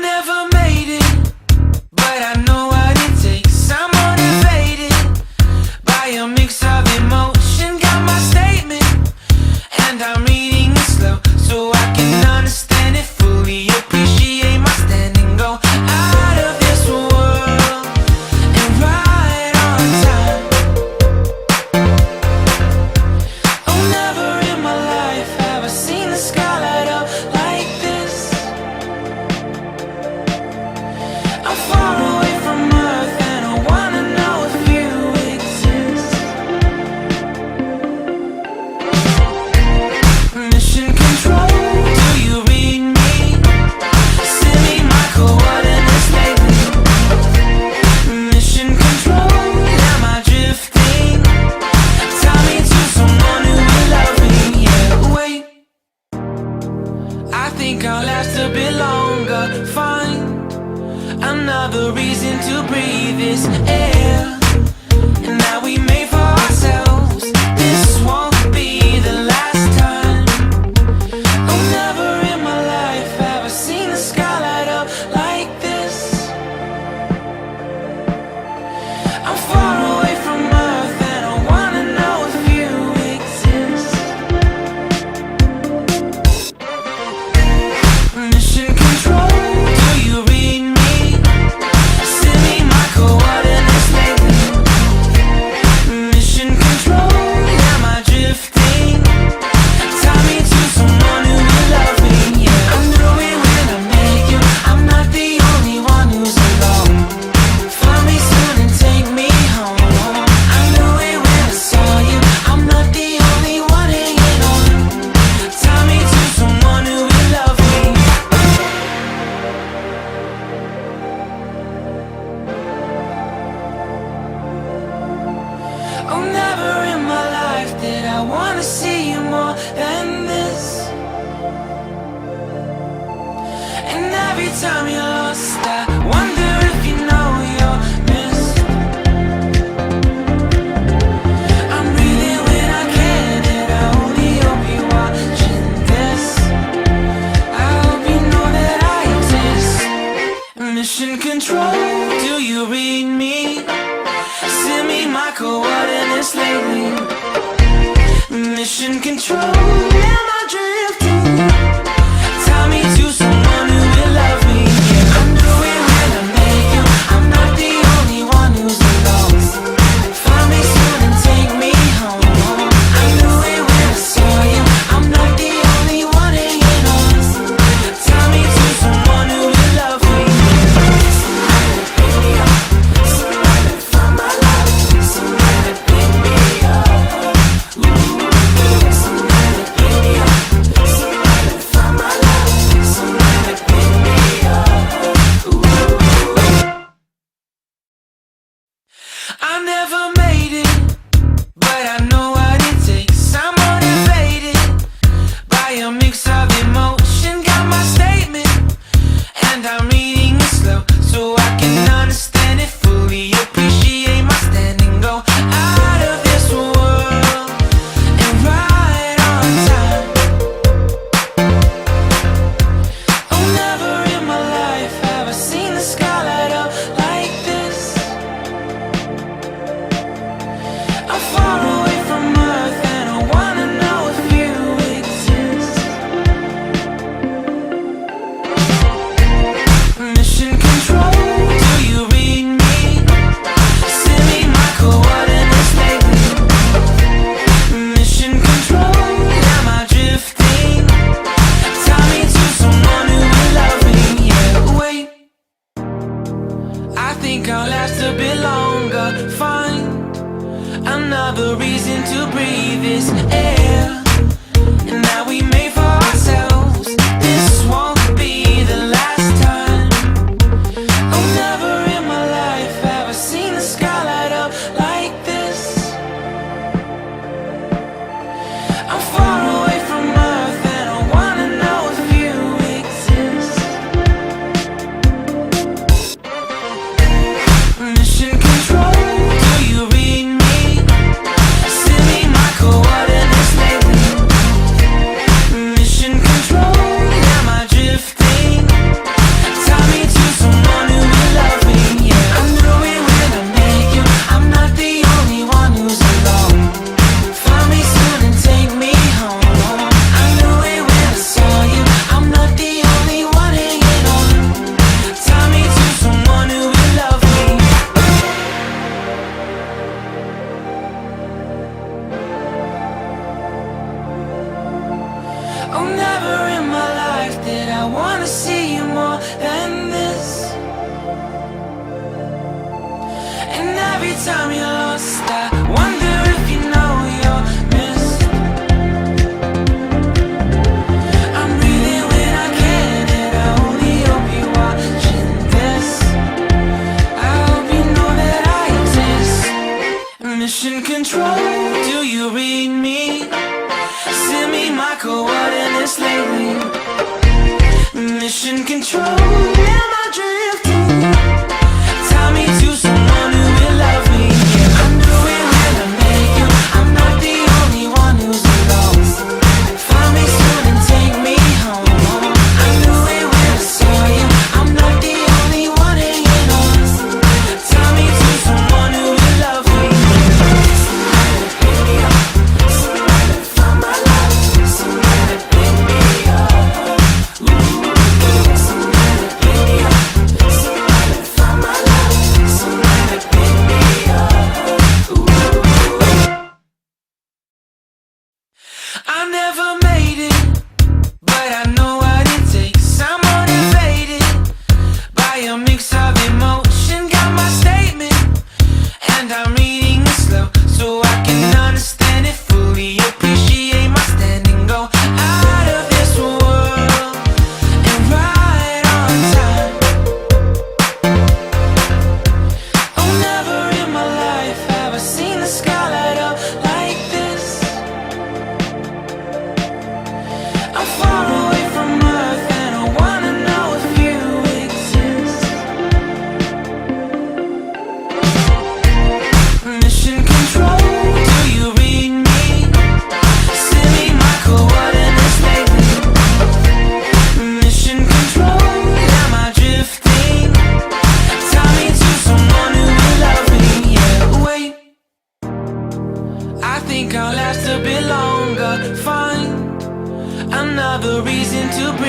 never made it, but I know what it takes. I'm motivated by a mix of emotion. Got my statement, and I'm reading it slow so I can understand it fully. Appreciate my standing, go out of this world and right on time. Oh, never in my life have I seen the sky light up like this. I'm far away from Earth and I wanna know if you exist. Mission control, do you read me? Send me my coordinates lately. Mission control, am I drifting? Tie me to someone who will love me. Yeah, wait, I think I'll last a bit longer. Find another reason to breathe this air, and that we made for ourselves. This won't be the last time. Oh, never in my life have I seen the sky light up like this. I'm far away from Earth and I wanna know if you exist. Mission control, do you read me? Send me my coordinates lately. Mission control, am I drifting? Tie me to someone who will love me. Yeah, I knew it when I met you. I'm not the only one who's alone. Find me soon and take me home. I knew it when I saw you. I'm not the only one hanging on. Tie me to someone who will love me. Oh, never in my life did I wanna see you more than this. And every time you're lost, I wonder if you know you're missed. I'm breathing when I can, and I only hope you're watching this. I hope you know that I exist. Mission control, do you read me? Send me my coordinates lately. Mission control, am I drifting? Tie me to someone who will love me. Yeah, I knew it when I met you. I'm not the only one who's alone. Find me soon and take me home. I knew it when I saw you. I'm not the only one hanging on. Tie me to someone who will love me. Somebody pick me up. Somebody find my love. Somebody pick me up. Somebody pick me up. Somebody find my love. Somebody pick me up. I never made it, but I know what it takes. I'm motivated by a mix of emotion. Got my statement, and I'm reading it slow so I can understand it fully. Appreciate my standing, go out of this world and right on time. Oh, never in my life have I seen the sky light up like this. I'm far away from Earth and I wanna know if you exist. Mission control, do you read me? Send me my coordinates lately. Mission control, am I drifting? Tie me to someone who will love me. Yeah, wait, I think I'll last a bit longer. Find another reason to breathe this air, and that we made for ourselves. This won't be the last time. Oh, never in my life have I seen the sky light up like this. I'm far away from Earth and I wanna know if you exist. Mission control, do you read me? Send me my coordinates see you more than this. And every time you're lost, I wonder if you know you're missed. I'm breathing when I can, and I only hope you're watching this. I hope you know that I exist. Mission control, do you read me? Send me my coordinates lately. Mission control, am I drifting? Tie me to someone who will love me. Yeah, I'm doing when I make you. I'm not the only one who's lost. Find me soon and take me home. I knew it when I saw you. I'm not the only one hanging on. Tie me to someone who will love me. Somebody pick me up. Somebody find my life. Somebody pick me up. Somebody pick me up. Somebody find my life. Somebody pick me up. I never made it, but I know what it takes. I'm motivated by a mix of emotion. Got my statement, and I'm reading it slow so I can understand it fully. Appreciate my standing, go out of this world and right on time. Oh, never in my life have I seen the sky light up like this. I'm far away from Earth and I wanna know if you exist. Mission control, do you read me? Send me my coordinates lately. Mission control, am I drifting? Tie me to someone who will love me. Yeah, wait, I think I'll last a bit longer. Find another reason to breathe.